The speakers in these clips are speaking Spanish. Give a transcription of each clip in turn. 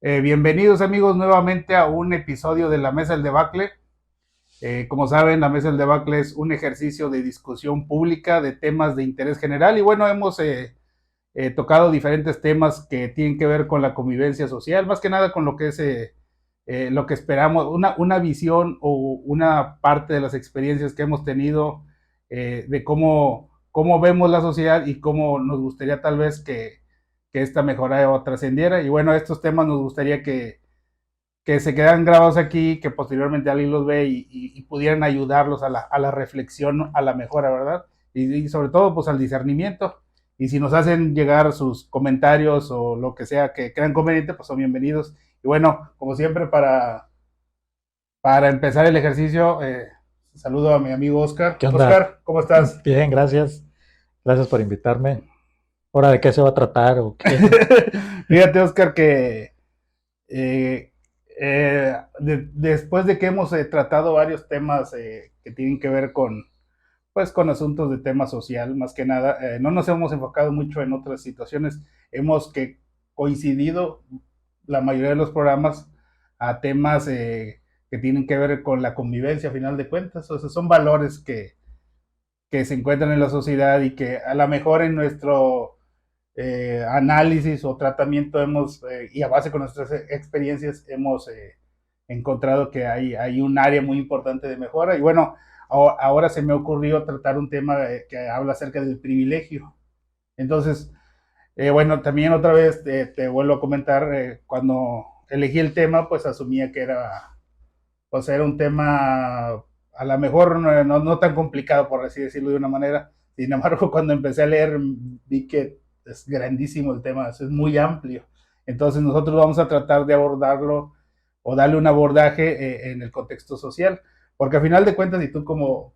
Bienvenidos amigos nuevamente a un episodio de la Mesa del Debacle. Como saben, la Mesa del Debacle es un ejercicio de discusión pública de temas de interés general y bueno, hemos tocado diferentes temas que tienen que ver con la convivencia social, más que nada con lo que es lo que esperamos, una visión o una parte de las experiencias que hemos tenido de cómo vemos la sociedad y cómo nos gustaría tal vez que esta mejorara o trascendiera. Y bueno, estos temas nos gustaría que se quedaran grabados aquí, que posteriormente alguien los ve y pudieran ayudarlos a la reflexión, a la mejora, ¿verdad? Y sobre todo, pues al discernimiento. Y si nos hacen llegar sus comentarios o lo que sea que crean conveniente, pues son bienvenidos. Y bueno, como siempre, para empezar el ejercicio, saludo a mi amigo Oscar. ¿Qué onda? Oscar, ¿cómo estás? Bien, gracias. Gracias por invitarme. ¿Ahora de qué se va a tratar o qué? Fíjate, Oscar, que eh, después de que hemos tratado varios temas que tienen que ver pues, con asuntos de tema social, más que nada, no nos hemos enfocado mucho en otras situaciones. Hemos que coincidido la mayoría de los programas a temas que tienen que ver con la convivencia, a final de cuentas. O sea, son valores que se encuentran en la sociedad y que a lo mejor en nuestro análisis o tratamiento y a base con nuestras experiencias hemos encontrado que hay un área muy importante de mejora. Y bueno, ahora se me ocurrió tratar un tema que habla acerca del privilegio. Entonces, bueno, también otra vez te vuelvo a comentar, cuando elegí el tema, pues asumía que pues era un tema a lo mejor no tan complicado, por así decirlo de una manera. Sin embargo, cuando empecé a leer, vi que es grandísimo el tema, es muy amplio. Entonces nosotros vamos a tratar de abordarlo o darle un abordaje en el contexto social, porque a final de cuentas, y tú como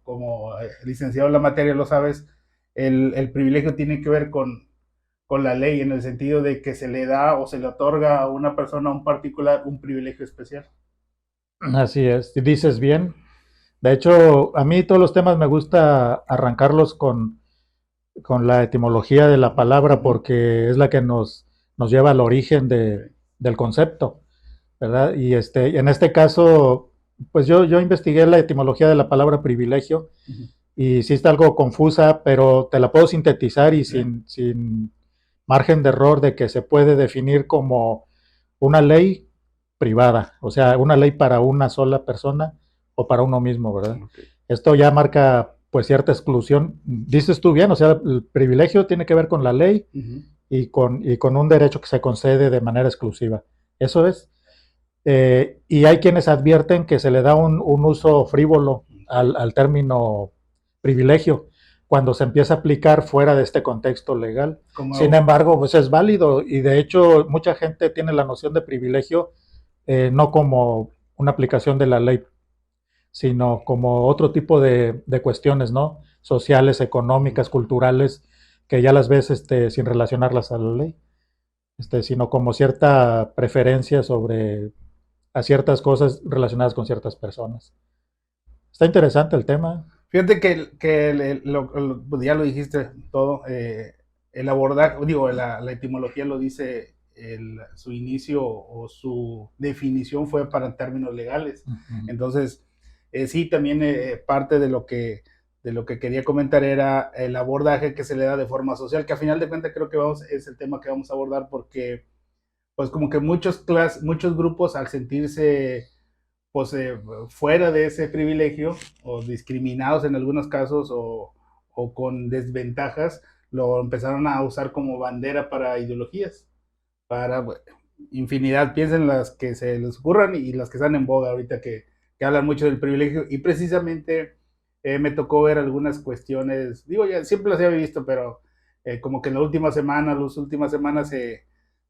licenciado en la materia lo sabes, el privilegio tiene que ver con la ley en el sentido de que se le da o se le otorga a una persona un particular un privilegio especial. Así es, dices bien. De hecho, a mí todos los temas me gusta arrancarlos con la etimología de la Uh palabra -huh. porque es la que nos lleva al origen Okay. del concepto, ¿verdad? Y en este caso, pues yo investigué la etimología de la palabra privilegio Uh -huh. y sí está algo confusa, pero te la puedo sintetizar y Okay. sin margen de error de que se puede definir como una ley privada, o sea, una ley para una sola persona o para uno mismo, ¿verdad? Okay. Esto ya marca pues cierta exclusión. Dices tú bien, o sea, el privilegio tiene que ver con la ley Uh -huh. y con un derecho que se concede de manera exclusiva. Eso es. Y hay quienes advierten que se le da un uso frívolo Okay. al término privilegio cuando se empieza a aplicar fuera de este contexto legal. Sin Como, embargo, pues es válido y de hecho mucha gente tiene la noción de privilegio no como una aplicación de la ley, sino como otro tipo de cuestiones, ¿no? Sociales, económicas, culturales, que ya las ves sin relacionarlas a la ley, sino como cierta preferencia sobre a ciertas cosas relacionadas con ciertas personas. Está interesante el tema. fíjate pues ya lo dijiste todo, el abordaje, digo, la etimología lo dice, su inicio o su definición fue para términos legales. Uh -huh. Entonces, sí, también parte de lo que quería comentar era el abordaje que se le da de forma social, que a final de cuentas creo que es el tema que vamos a abordar porque pues como que muchos grupos al sentirse pues fuera de ese privilegio o discriminados en algunos casos o con desventajas, lo empezaron a usar como bandera para ideologías, para bueno, infinidad, piensen las que se les ocurran y las que están en boga ahorita que hablan mucho del privilegio y precisamente me tocó ver algunas cuestiones, digo, ya siempre las había visto, pero como que en la última semana, las últimas semanas se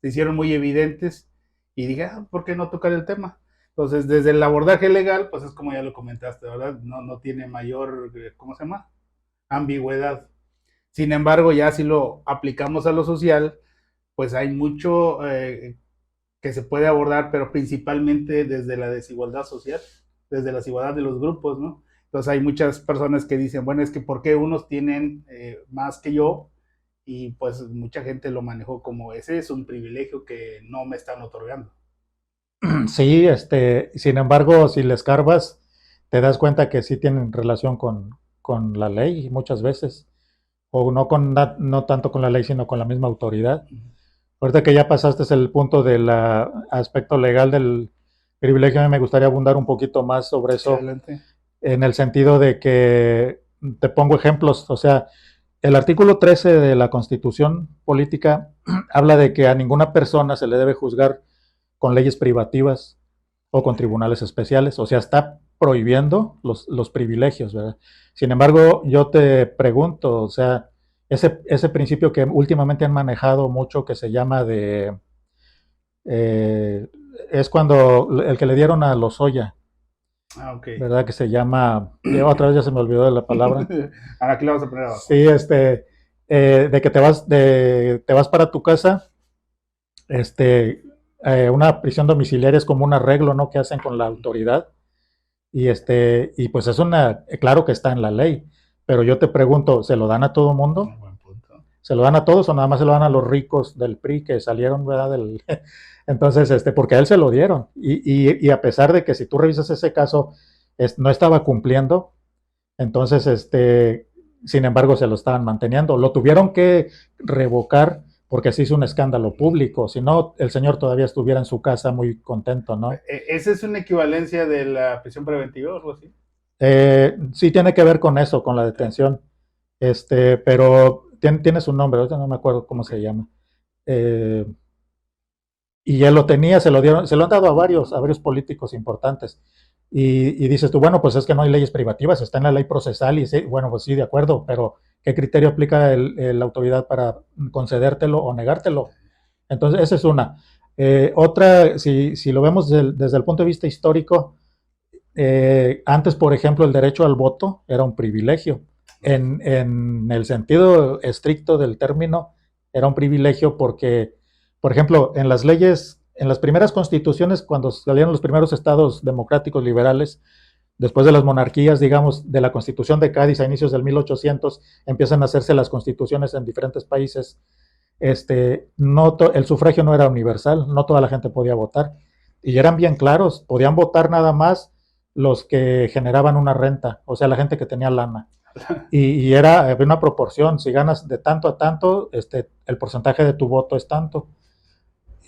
hicieron muy evidentes y dije, ¿por qué no tocar el tema? Entonces, desde el abordaje legal, pues es como ya lo comentaste, ¿verdad? No tiene mayor, ¿cómo se llama? Ambigüedad. Sin embargo, ya si lo aplicamos a lo social, pues hay mucho que se puede abordar, pero principalmente desde la desigualdad social, desde la desigualdad de los grupos, ¿no? Entonces hay muchas personas que dicen, bueno, es que ¿por qué unos tienen más que yo? Y pues mucha gente lo manejó como ese es un privilegio que no me están otorgando. Sí, sin embargo, si le escarbas, te das cuenta que sí tienen relación con la ley muchas veces, o no, no tanto con la ley, sino con la misma autoridad. Ahorita que ya pasaste el punto del aspecto legal del privilegio, a mí me gustaría abundar un poquito más sobre Sí, eso, adelante. en el sentido de que te pongo ejemplos, o sea, el artículo 13 de la Constitución Política habla de que a ninguna persona se le debe juzgar con leyes privativas o con tribunales especiales, o sea, está prohibiendo los privilegios, ¿verdad? Sin embargo, yo te pregunto, o sea, ese principio que últimamente han manejado mucho, que se llama eh, es cuando el que le dieron a Lozoya, Ah, ok. ¿verdad? Que se llama, otra vez ya se me olvidó de la palabra. Ahora aquí lo vamos a poner abajo. Sí, de que te vas para tu casa, este, una prisión domiciliaria es como un arreglo, ¿no? Que hacen con la autoridad. Y pues es claro que está en la ley, pero yo te pregunto, ¿se lo dan a todo mundo? Buen punto. ¿Se lo dan a todos o nada más se lo dan a los ricos del PRI que salieron, ¿verdad? Entonces, porque a él se lo dieron. Y a pesar de que si tú revisas ese caso, no estaba cumpliendo, entonces, sin embargo, se lo estaban manteniendo. Lo tuvieron que revocar porque se hizo un escándalo público. Si no, el señor todavía estuviera en su casa muy contento, ¿no? ¿Esa es una equivalencia de la prisión preventiva o algo así? Sí tiene que ver con eso, con la Ok. detención. Pero tiene su nombre, ahorita no me acuerdo cómo Ok. se llama. Eh, y él lo tenía, se lo dieron, se lo han dado a varios políticos importantes. Y dices tú, bueno, pues es que no hay leyes privativas, está en la ley procesal y sí, bueno, pues sí, de acuerdo, pero ¿qué criterio aplica la autoridad para concedértelo o negártelo? Entonces, esa es una. Otra, si lo vemos desde el punto de vista histórico, antes, por ejemplo, el derecho al voto era un privilegio. En el sentido estricto del término, era un privilegio porque, por ejemplo, en las leyes, en las primeras constituciones, cuando salieron los primeros estados democráticos liberales, después de las monarquías, digamos, de la Constitución de Cádiz a inicios del 1800, empiezan a hacerse las constituciones en diferentes países. El sufragio no era universal, no toda la gente podía votar. Y eran bien claros, podían votar nada más los que generaban una renta, o sea, la gente que tenía lana. Había una proporción, si ganas de tanto a tanto, el porcentaje de tu voto es tanto.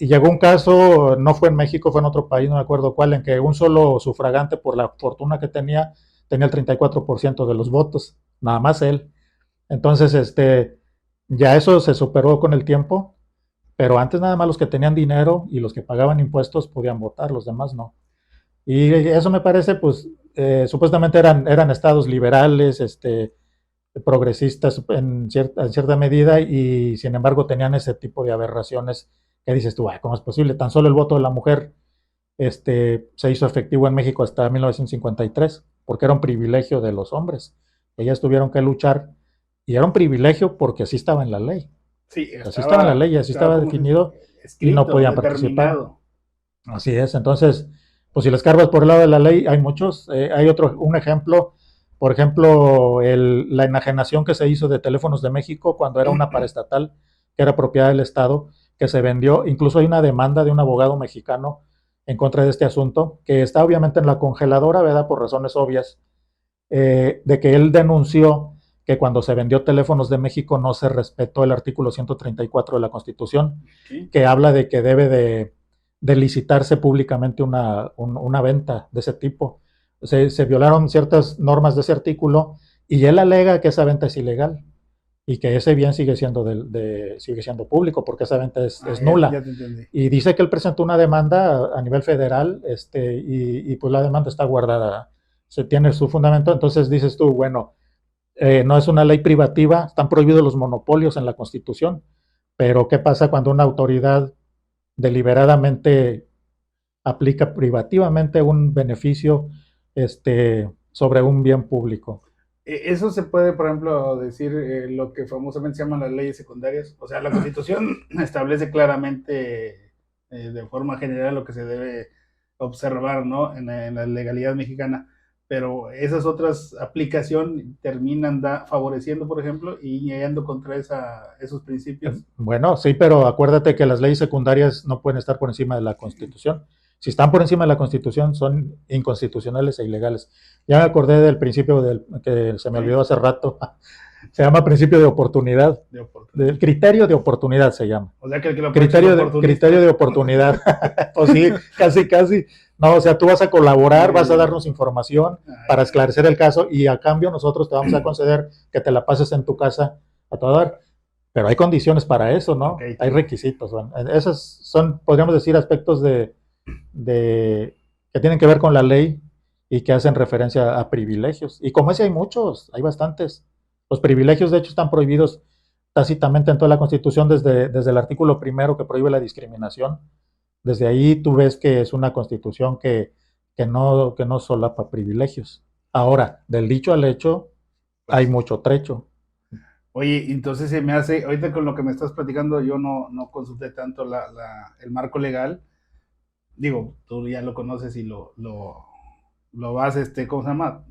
Y llegó un caso, no fue en México, fue en otro país, no me acuerdo cuál, en que un solo sufragante, por la fortuna que tenía el 34% de los votos, nada más él. Entonces, ya eso se superó con el tiempo, pero antes nada más los que tenían dinero y los que pagaban impuestos podían votar, los demás no. Y eso me parece, pues, supuestamente eran estados liberales, progresistas en cierta medida, y sin embargo tenían ese tipo de aberraciones que dices tú, ¿cómo es posible? Tan solo el voto de la mujer se hizo efectivo en México hasta 1953, porque era un privilegio de los hombres. Ellas tuvieron que luchar y era un privilegio porque así estaba en la ley. Sí, Así estaba en la ley, así estaba estaba como definido y no escrito, podían participar. determinado. Así es, entonces, pues si les cargas por el lado de la ley, hay muchos. Hay un ejemplo, por ejemplo, la enajenación que se hizo de Teléfonos de México cuando era una paraestatal, que era propiedad del Estado, que se vendió. Incluso hay una demanda de un abogado mexicano en contra de este asunto, que está obviamente en la congeladora, ¿verdad? Por razones obvias, de que él denunció que cuando se vendió Teléfonos de México no se respetó el artículo 134 de la Constitución, ¿Sí? que habla de que debe de licitarse públicamente una venta de ese tipo. Se violaron ciertas normas de ese artículo y él alega que esa venta es ilegal y que ese bien sigue siendo público porque esa venta es nula. Ya te entendí. Y dice que él presentó una demanda a nivel federal, pues la demanda está guardada, se tiene su fundamento. Entonces dices tú, bueno, no es una ley privativa, están prohibidos los monopolios en la Constitución, pero ¿qué pasa cuando una autoridad deliberadamente aplica privativamente un beneficio sobre un bien público? Eso se puede, por ejemplo, decir lo que famosamente se llaman las leyes secundarias. O sea, la Constitución establece claramente, de forma general, lo que se debe observar, ¿no? En la legalidad mexicana. Pero esas otras aplicaciones terminan favoreciendo, por ejemplo, y yendo contra esos principios. Bueno, sí, pero acuérdate que las leyes secundarias no pueden estar por encima de la Constitución. Si están por encima de la Constitución, son inconstitucionales e ilegales. Ya me acordé del principio que se me olvidó hace rato. Se llama principio de oportunidad. De oportunidad. Del criterio de oportunidad se llama. O sea, que el que lo aprovecha es oportunista. Criterio de oportunidad. Pues sí, casi, casi. No, o sea, tú vas a colaborar, vas a darnos información para esclarecer el caso y a cambio nosotros te vamos a conceder que te la pases en tu casa a todo dar. Pero hay condiciones para eso, ¿no? Okay. Hay requisitos. Bueno, esos son, podríamos decir, aspectos que tienen que ver con la ley y que hacen referencia a privilegios. Y como ese hay muchos, hay bastantes. Los privilegios, de hecho, están prohibidos tácitamente en toda la Constitución desde el artículo primero que prohíbe la discriminación. Desde ahí tú ves que es una Constitución que no solapa privilegios. Ahora, del dicho al hecho, hay mucho trecho. Oye, entonces se me hace, ahorita con lo que me estás platicando, yo no consulté tanto el marco legal. Digo, tú ya lo conoces y lo vas, ¿cómo se llama?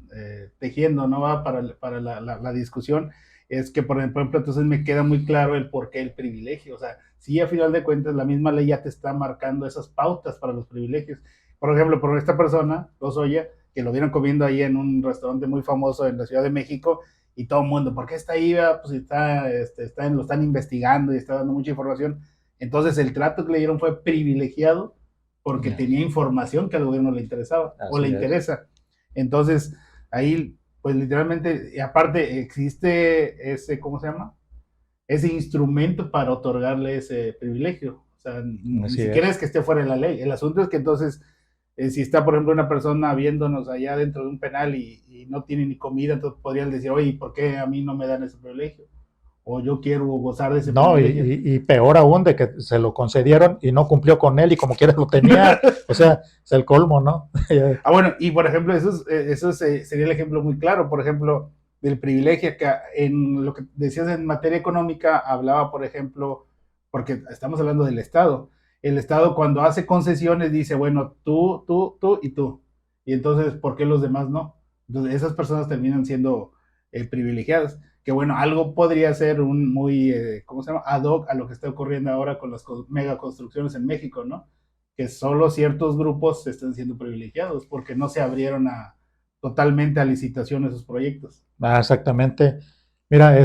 Tejiendo, ¿no? Va para la discusión. Es que, por ejemplo, entonces me queda muy claro el por qué el privilegio. O sea, sí, a final de cuentas, la misma ley ya te está marcando esas pautas para los privilegios. Por ejemplo, por esta persona, Lozoya, que lo vieron comiendo ahí en un restaurante muy famoso en la Ciudad de México, y todo el mundo, ¿por qué está ahí? Pues lo están investigando y está dando mucha información. Entonces, el trato que le dieron fue privilegiado porque tenía información que al gobierno le interesaba o le interesa. Entonces, ahí, pues literalmente, y aparte existe ese, ¿cómo se llama? Ese instrumento para otorgarle ese privilegio. O sea, ni siquiera es que esté fuera de la ley. El asunto es que entonces, si está, por ejemplo, una persona viéndonos allá dentro de un penal y no tiene ni comida, entonces podrían decir, oye, ¿por qué a mí no me dan ese privilegio? O yo quiero gozar de ese privilegio. Y peor aún, de que se lo concedieron y no cumplió con él y como quiera lo tenía. O sea, es el colmo, ¿no? Bueno, y por ejemplo, eso sería el ejemplo muy claro, por ejemplo, del privilegio que en lo que decías en materia económica, hablaba, por ejemplo, porque estamos hablando del Estado. El Estado cuando hace concesiones dice, bueno, tú y tú. Y entonces, ¿por qué los demás no? Entonces, esas personas terminan siendo privilegiadas. Que bueno, algo podría ser un muy, ¿cómo se llama? Ad hoc a lo que está ocurriendo ahora con las mega construcciones en México, ¿no? Que solo ciertos grupos están siendo privilegiados porque no se abrieron totalmente a licitación esos proyectos. Exactamente. Mira,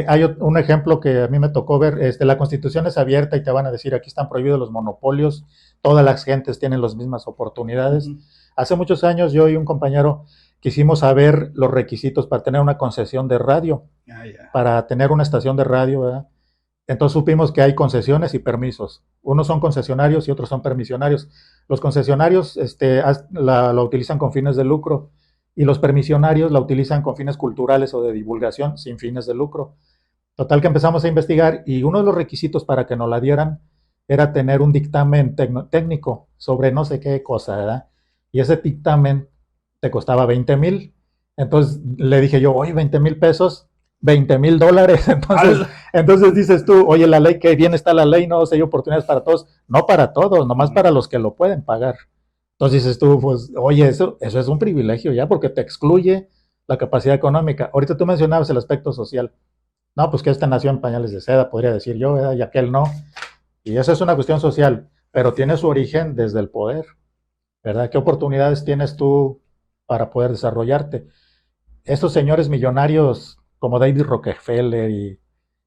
hay un ejemplo que a mí me tocó ver. La Constitución es abierta y te van a decir, aquí están prohibidos los monopolios, todas las gentes tienen las mismas oportunidades. Hace muchos años yo y un compañero quisimos saber los requisitos para tener una concesión de radio, para tener una estación de radio, ¿verdad? Entonces supimos que hay concesiones y permisos. Unos son concesionarios y otros son permisionarios. Los concesionarios la utilizan con fines de lucro y los permisionarios la utilizan con fines culturales o de divulgación sin fines de lucro. Total que empezamos a investigar y uno de los requisitos para que nos la dieran era tener un dictamen técnico sobre no sé qué cosa, ¿verdad? Y ese dictamen te costaba 20,000. Entonces le dije yo, oye, 20,000 pesos, 20,000 dólares. Entonces dices tú, oye, la ley, que bien está la ley, no hay oportunidades para todos. No para todos, nomás para los que lo pueden pagar. Entonces dices tú, pues, oye, eso es un privilegio ya, porque te excluye la capacidad económica. Ahorita tú mencionabas el aspecto social. No, pues que esta nació en pañales de seda, podría decir yo, ¿verdad? Y aquel no. Y esa es una cuestión social, pero tiene su origen desde el poder, ¿verdad? ¿Qué oportunidades tienes tú para poder desarrollarte? Estos señores millonarios como David Rockefeller y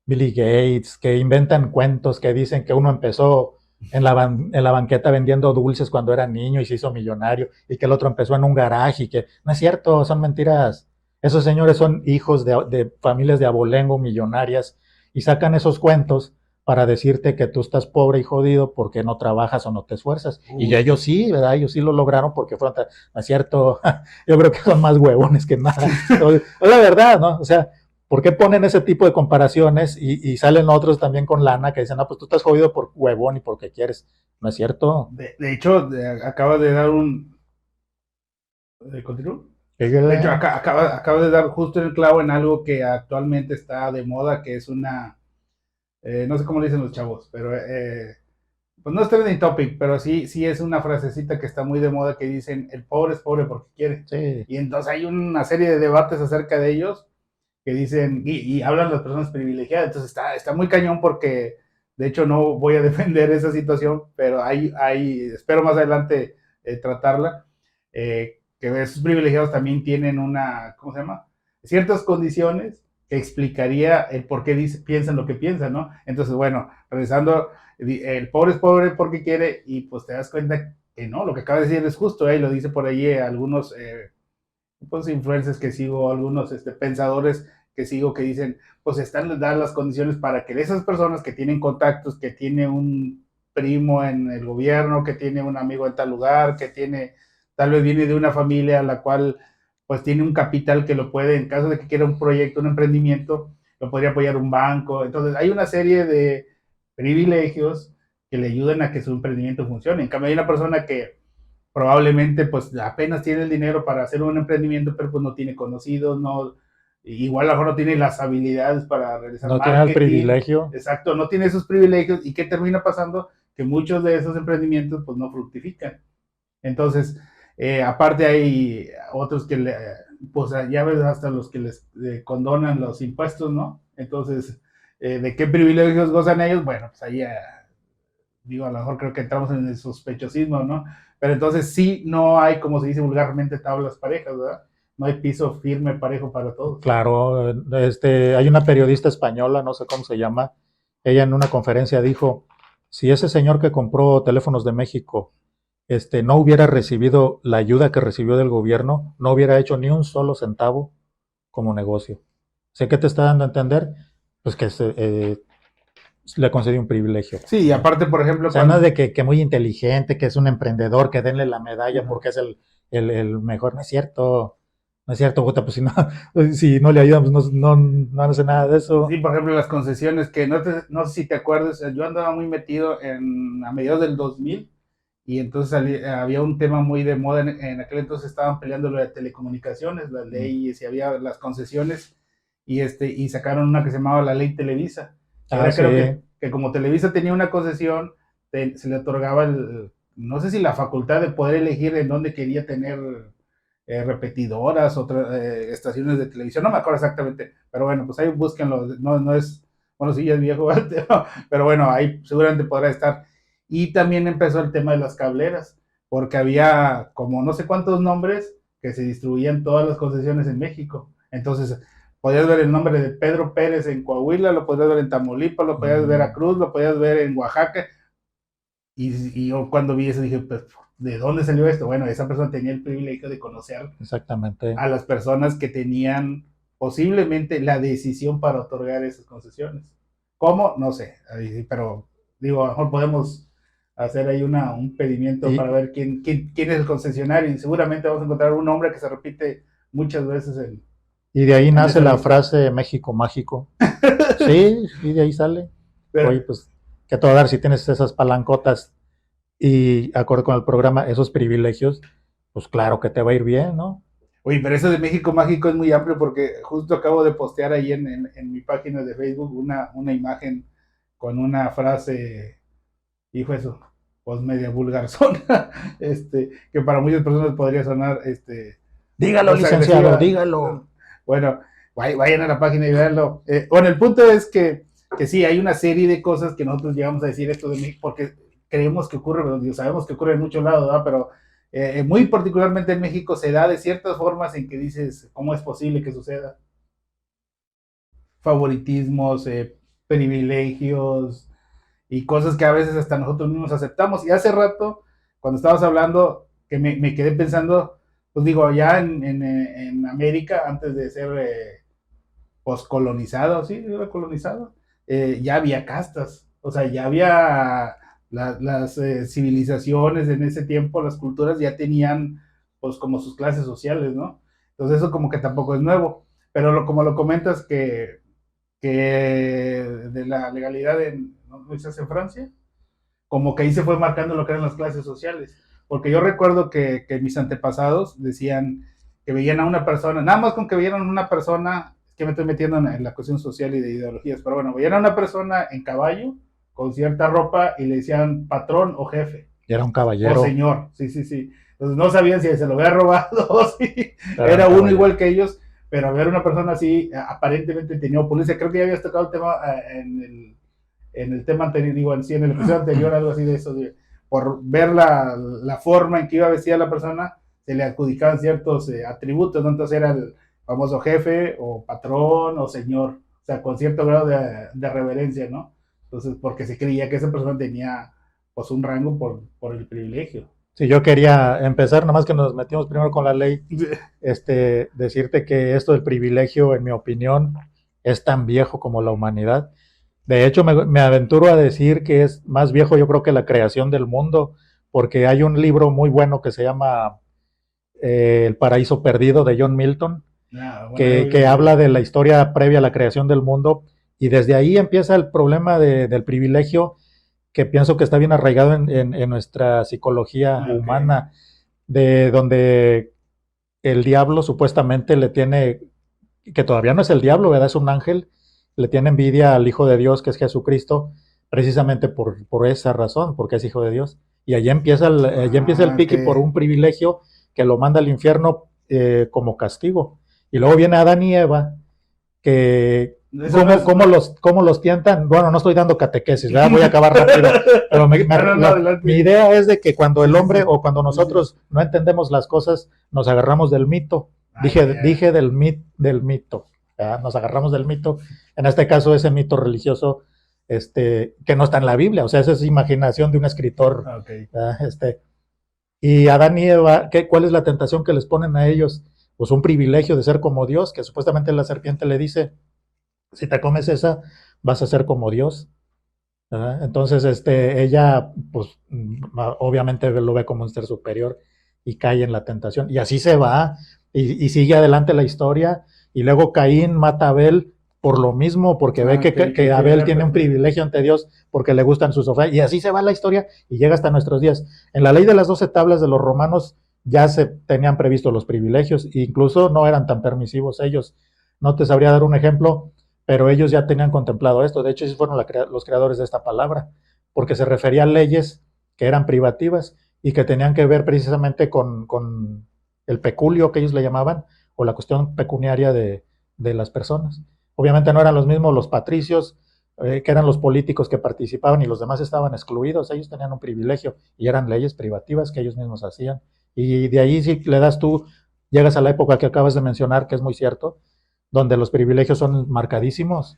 Billy Gates, que inventan cuentos que dicen que uno empezó en la banqueta vendiendo dulces cuando era niño y se hizo millonario, y que el otro empezó en un garaje, y que no es cierto, son mentiras. Esos señores son hijos de familias de abolengo millonarias y sacan esos cuentos para decirte que tú estás pobre y jodido porque no trabajas o no te esfuerzas. Y ellos sí, ¿verdad? Ellos sí lo lograron porque fueron, no es cierto, yo creo que son más huevones que nada. Es la verdad, ¿no? O sea, ¿por qué ponen ese tipo de comparaciones y salen otros también con lana que dicen, no, pues tú estás jodido por huevón y porque quieres? ¿No es cierto? De hecho, acaba de dar un... ¿Continúo? De hecho, acaba de dar justo el clavo en algo que actualmente está de moda, que es una... no sé cómo le dicen los chavos, pero... pues no es trending topic, pero sí es una frasecita que está muy de moda que dicen, el pobre es pobre porque quiere. Sí. Y entonces hay una serie de debates acerca de ellos que dicen, y hablan las personas privilegiadas, entonces está muy cañón porque De hecho, no voy a defender esa situación, pero espero más adelante tratarla, que esos privilegiados también tienen ¿cómo se llama? Ciertas condiciones que explicaría el por qué piensan lo que piensan, ¿no? Entonces, bueno, regresando, el pobre es pobre porque quiere y pues te das cuenta que no, lo que acaba de decir es justo, lo dice por ahí algunos pues influencers que sigo, algunos pensadores que sigo que dicen, pues están dadas las condiciones para que esas personas que tienen contactos, que tiene un primo en el gobierno, que tiene un amigo en tal lugar, que tal vez viene de una familia a la cual pues tiene un capital que lo puede, en caso de que quiera un proyecto, un emprendimiento, lo podría apoyar un banco. Entonces hay una serie de privilegios que le ayudan a que su emprendimiento funcione. En cambio hay una persona que probablemente pues apenas tiene el dinero para hacer un emprendimiento, pero pues no tiene conocidos, no, igual a lo mejor no tiene las habilidades para realizar No tiene el marketing, privilegio. exacto, no tiene esos privilegios y ¿qué termina pasando? Que muchos de esos emprendimientos pues no fructifican. Entonces, aparte hay otros que, pues ya ves hasta los que les condonan los impuestos, ¿no? Entonces, ¿de qué privilegios gozan ellos? Bueno, pues ahí digo, a lo mejor creo que entramos en el sospechosismo, ¿no? Pero entonces sí, no hay, como se dice vulgarmente, tablas parejas, ¿verdad? No hay piso firme parejo para todos. Claro, hay una periodista española, no sé cómo se llama, ella en una conferencia dijo, si ese señor que compró Teléfonos de México no hubiera recibido la ayuda que recibió del gobierno, no hubiera hecho ni un solo centavo como negocio. Sé que te está dando a entender, pues que le concedió un privilegio. Sí, y aparte, por ejemplo, o sea, no es de que muy inteligente, que es un emprendedor, que denle la medalla porque es el mejor. No es cierto. No es cierto, Jota, pues si no le ayudan, pues no hace nada de eso. Sí, por ejemplo, las concesiones que no sé si te acuerdas, yo andaba muy metido a mediados del 2000 y entonces había un tema muy de moda, en aquel entonces estaban peleando lo de telecomunicaciones, las leyes y había las concesiones y sacaron una que se llamaba la Ley Televisa. Ah, Era sí. creo que como Televisa tenía una concesión, se le otorgaba no sé si la facultad de poder elegir en dónde quería tener repetidoras, otras estaciones de televisión, no me acuerdo exactamente, pero bueno, pues ahí búsquenlo, no es, bueno, sí, ya es viejo, pero bueno, ahí seguramente podrá estar. Y también empezó el tema de las cableras, porque había como no sé cuántos nombres que se distribuían todas las concesiones en México. Entonces, podías ver el nombre de Pedro Pérez en Coahuila, lo podías ver en Tamaulipas, lo podías ver en Veracruz, lo podías ver en Oaxaca. Y yo cuando vi eso dije, pues, ¿de dónde salió esto? Bueno, esa persona tenía el privilegio de conocer Exactamente. a las personas que tenían posiblemente la decisión para otorgar esas concesiones. ¿Cómo? No sé, pero digo, a lo mejor podemos hacer ahí un pedimiento para ver quién es el concesionario y seguramente vamos a encontrar un nombre que se repite muchas veces y de ahí nace la lista. frase México mágico. Sí, y de ahí sale. Pero, Oye, pues, que a todo dar, si tienes esas palancotas y acorde con el programa, esos privilegios, pues claro que te va a ir bien, ¿no? oye, pero eso de México Mágico es muy amplio porque justo acabo de postear ahí en mi página de Facebook una imagen con una frase, hijo eso, pues media vulgarzona, que para muchas personas podría sonar, dígalo, pues licenciado, agresiva. dígalo. Bueno, vayan a la página y veanlo. Bueno, el punto es que sí, hay una serie de cosas que nosotros llegamos a decir esto de México porque creemos que ocurre, pero sabemos que ocurre en muchos lados, ¿verdad? Pero muy particularmente en México se da de ciertas formas en que dices, ¿cómo es posible que suceda? Favoritismos, privilegios y cosas que a veces hasta nosotros mismos aceptamos. Y hace rato, cuando estabas hablando, que me quedé pensando, pues digo, ya en América, antes de ser poscolonizado, sí, era colonizado, ya había castas, o sea, ya había las civilizaciones en ese tiempo, las culturas ya tenían pues como sus clases sociales, ¿no? Entonces eso como que tampoco es nuevo, pero como lo comentas que de la legalidad ¿no dices en Francia? Como que ahí se fue marcando lo que eran las clases sociales, porque yo recuerdo que mis antepasados decían que veían a una persona, nada más con que veían a una persona, es que me estoy metiendo en la cuestión social y de ideologías, pero bueno, veían a una persona en caballo, con cierta ropa, y le decían patrón o jefe, Y era un o caballero. señor, sí, sí, sí. Entonces no sabían si se lo había robado o si Era uno igual que ellos, pero ver una persona así, aparentemente tenía opulencia. Creo que ya habías tocado el tema en el tema anterior, digo, en el episodio anterior, algo así de eso, por ver la forma en que iba vestida la persona, se le adjudicaban ciertos atributos, ¿no? Entonces era el famoso jefe, o patrón, o señor, o sea, con cierto grado de reverencia, ¿no? Entonces, porque se creía que esa persona tenía, pues, un rango por el privilegio. Si yo quería empezar, nomás que nos metimos primero con la ley, decirte que esto del privilegio, en mi opinión, es tan viejo como la humanidad. De hecho, me aventuro a decir que es más viejo, yo creo, que la creación del mundo, porque hay un libro muy bueno que se llama El paraíso perdido, de John Milton, Bueno, que habla de la historia previa a la creación del mundo, y desde ahí empieza el problema del privilegio, que pienso que está bien arraigado en nuestra psicología humana, de donde el diablo supuestamente le tiene, que todavía no es el diablo, ¿verdad? Es un ángel, le tiene envidia al Hijo de Dios, que es Jesucristo, precisamente por esa razón, porque es Hijo de Dios. Y allí empieza el pique por un privilegio que lo manda al infierno como castigo. Y luego viene Adán y Eva, que ¿cómo los tientan? Bueno, no estoy dando catequesis, ¿verdad? Voy a acabar rápido. Pero mi idea es de que cuando el hombre o cuando nosotros no entendemos las cosas, nos agarramos del mito. Dije del mito. ¿Verdad? Nos agarramos del mito. En este caso, ese mito religioso que no está en la Biblia. O sea, esa es imaginación de un escritor. Y Adán y Eva, ¿cuál es la tentación que les ponen a ellos? Pues un privilegio de ser como Dios, que supuestamente la serpiente le dice, si te comes esa, vas a ser como Dios. ¿Verdad? Entonces, ella, pues, obviamente lo ve como un ser superior y cae en la tentación. Y así se va, y sigue adelante la historia, y luego Caín mata a Abel por lo mismo, porque ve que Abel tiene un privilegio ante Dios, porque le gustan sus ofrendas, y así se va la historia, y llega hasta nuestros días. En la ley de las 12 tablas de los romanos ya se tenían previsto los privilegios, e incluso no eran tan permisivos ellos. No te sabría dar un ejemplo, pero ellos ya tenían contemplado esto. De hecho, ellos fueron los creadores de esta palabra, porque se refería a leyes que eran privativas y que tenían que ver precisamente con el peculio, que ellos le llamaban, o la cuestión pecuniaria de las personas. Obviamente no eran los mismos los patricios, que eran los políticos que participaban, y los demás estaban excluidos. Ellos tenían un privilegio y eran leyes privativas que ellos mismos hacían. Y de ahí, si le das tú, llegas a la época que acabas de mencionar, que es muy cierto, donde los privilegios son marcadísimos.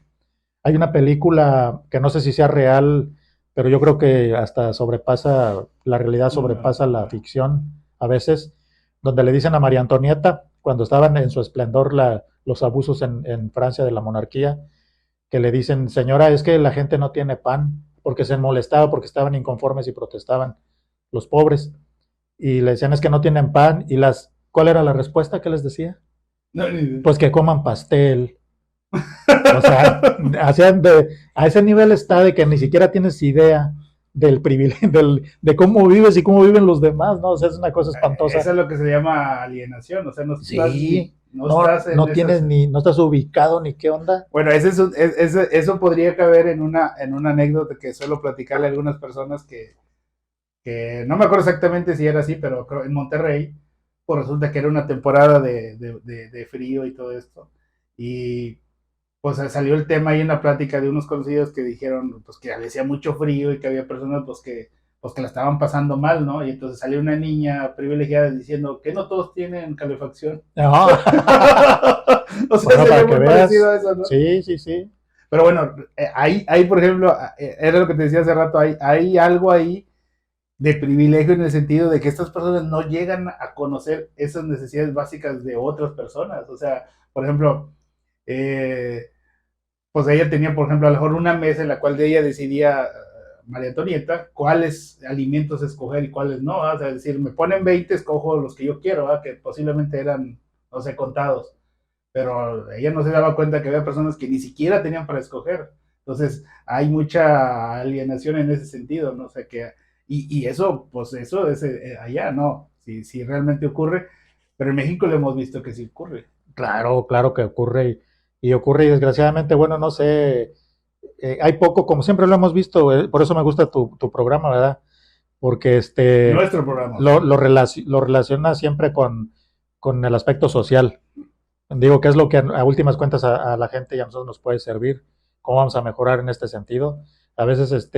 Hay una película que no sé si sea real, pero yo creo que hasta sobrepasa, la realidad sobrepasa la ficción a veces, donde le dicen a María Antonieta, cuando estaban en su esplendor los abusos en Francia de la monarquía, que le dicen, señora, es que la gente no tiene pan, porque se molestaba, porque estaban inconformes y protestaban los pobres. Y le decían, es que no tienen pan. ¿Cuál era la respuesta que les decía? Pues que coman pastel. O sea, a ese nivel está de que ni siquiera tienes idea del privilegio, de cómo vives y cómo viven los demás, ¿no? O sea, es una cosa espantosa. Eso es lo que se llama alienación, o sea, no estás ubicado ni qué onda. Bueno, eso podría caber en una anécdota que suelo platicarle a algunas personas que no me acuerdo exactamente si era así, pero creo en Monterrey, pues resulta que era una temporada de frío y todo esto. Y pues salió el tema ahí en la plática de unos conocidos que dijeron pues que hacía mucho frío y que había personas pues que la estaban pasando mal, ¿no? Y entonces salió una niña privilegiada diciendo que no todos tienen calefacción. No. O sea, bueno, para que veas. A eso, ¿no? Sí. Pero bueno, ahí, por ejemplo, era lo que te decía hace rato, hay algo ahí de privilegio en el sentido de que estas personas no llegan a conocer esas necesidades básicas de otras personas. O sea, por ejemplo, pues ella tenía, por ejemplo, a lo mejor una mesa en la cual ella decidía, María Antonieta, cuáles alimentos escoger y cuáles no. O sea, es decir, me ponen 20, escojo los que yo quiero, que posiblemente eran, no sé, contados. Pero ella no se daba cuenta que había personas que ni siquiera tenían para escoger. Entonces, hay mucha alienación en ese sentido, ¿no? O sea, y eso, pues eso es allá, ¿no? Si realmente ocurre. Pero en México lo hemos visto que sí ocurre. Claro que ocurre. Y ocurre, y desgraciadamente, bueno, no sé, hay poco, como siempre lo hemos visto, por eso me gusta tu programa, ¿verdad? Porque nuestro programa lo relaciona siempre con el aspecto social. Digo, que es lo que a últimas cuentas a la gente y a nosotros nos puede servir, cómo vamos a mejorar en este sentido. A veces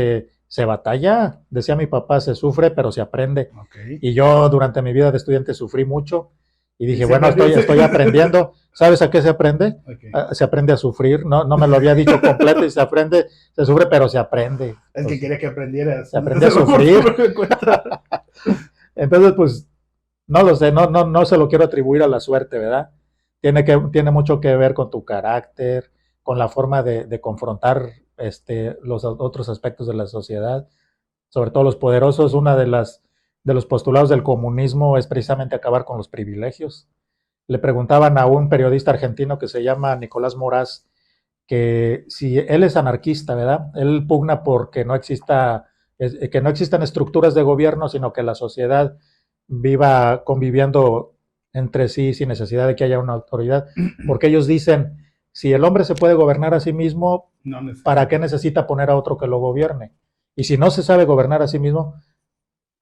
se batalla, decía mi papá, se sufre, pero se aprende. Ok. Y yo durante mi vida de estudiante sufrí mucho y Y dije, se bueno, aprendió. estoy aprendiendo. ¿Sabes a qué se aprende? Ok. Se aprende a sufrir. No, no me lo había dicho completo y se aprende, se sufre, pero se aprende. Es que Entonces, quería que aprendieras. se No aprende a se lo por tu sufrir. propia cuenta. Entonces, pues, no lo sé, no se lo quiero atribuir a la suerte, ¿verdad? Tiene mucho que ver con tu carácter, con la forma de confrontar los otros aspectos de la sociedad, sobre todo los poderosos. Una de los postulados del comunismo es precisamente acabar con los privilegios. Le preguntaban a un periodista argentino que se llama Nicolás Moraz que si él es anarquista, ¿verdad? Él pugna porque no exista, que no existan estructuras de gobierno, sino que la sociedad viva conviviendo entre sí sin necesidad de que haya una autoridad, porque ellos dicen, si el hombre se puede gobernar a sí mismo, No ¿para qué necesito. necesita poner a otro que lo gobierne? Y si no se sabe gobernar a sí mismo,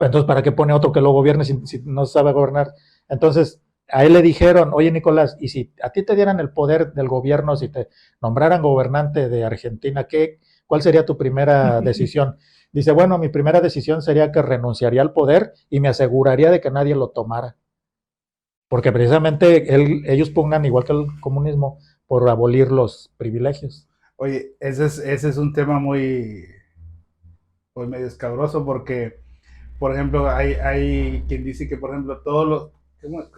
entonces ¿para qué pone a otro que lo gobierne si no se sabe gobernar? Entonces, a él le dijeron, oye Nicolás, y si a ti te dieran el poder del gobierno, si te nombraran gobernante de Argentina, ¿cuál sería tu primera decisión? Dice, bueno, mi primera decisión sería que renunciaría al poder y me aseguraría de que nadie lo tomara. Porque precisamente ellos pugnan, igual que el comunismo, por abolir los privilegios. Oye, ese es un tema muy, pues medio escabroso porque, por ejemplo, hay quien dice que, por ejemplo, todos los,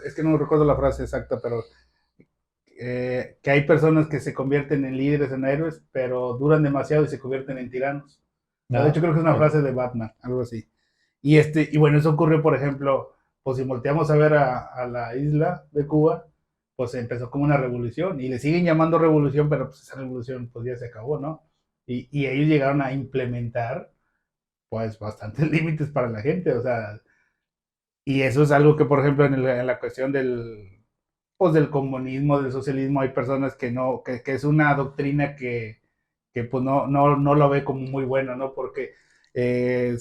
es que no recuerdo la frase exacta, pero que hay personas que se convierten en líderes, en héroes, pero duran demasiado y se convierten en tiranos. De Ah, hecho, creo que es una okay. frase de Batman, algo así. Y bueno, eso ocurrió, por ejemplo, pues si volteamos a ver a la isla de Cuba, pues empezó como una revolución y le siguen llamando revolución, pero pues esa revolución pues ya se acabó, ¿no? Y ellos llegaron a implementar pues bastantes límites para la gente, o sea, y eso es algo que, por ejemplo, en la cuestión pues del comunismo, del socialismo, hay personas que no, que es una doctrina que pues no lo ve como muy bueno, ¿no? Porque eh,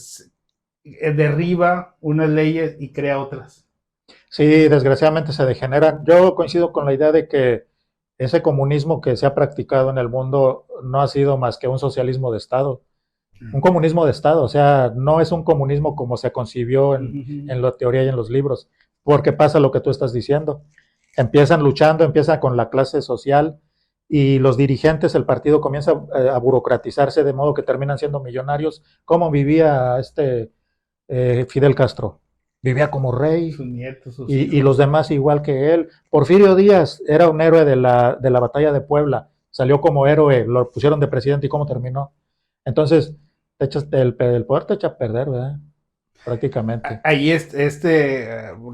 derriba unas leyes y crea otras. Sí, desgraciadamente se degeneran. Yo coincido con la idea de que ese comunismo que se ha practicado en el mundo no ha sido más que un socialismo de Estado, un comunismo de Estado, o sea, no es un comunismo como se concibió en la teoría y en los libros, porque pasa lo que tú estás diciendo. Empiezan luchando, empiezan con la clase social y los dirigentes, el partido comienza a burocratizarse de modo que terminan siendo millonarios, como vivía Fidel Castro. Vivía como rey, Sus nietos, sus y los hijos. demás igual que él. Porfirio Díaz era un héroe de la batalla de Puebla, salió como héroe, lo pusieron de presidente y cómo terminó. Entonces, el poder te echa a perder, ¿verdad? Prácticamente. Ahí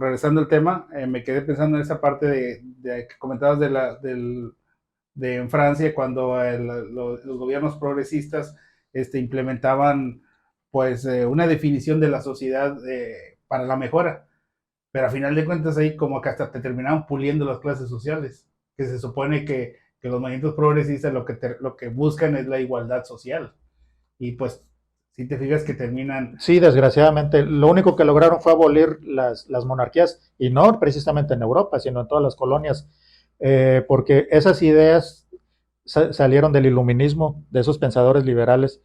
regresando al tema, me quedé pensando en esa parte de que comentabas de en Francia cuando los gobiernos progresistas implementaban pues una definición de la sociedad para la mejora, pero a final de cuentas ahí como que hasta te terminaban puliendo las clases sociales, que se supone que los movimientos progresistas lo que buscan es la igualdad social y pues si te fijas que terminan. Sí, desgraciadamente, lo único que lograron fue abolir las monarquías, y no precisamente en Europa, sino en todas las colonias, porque esas ideas salieron del iluminismo, de esos pensadores liberales,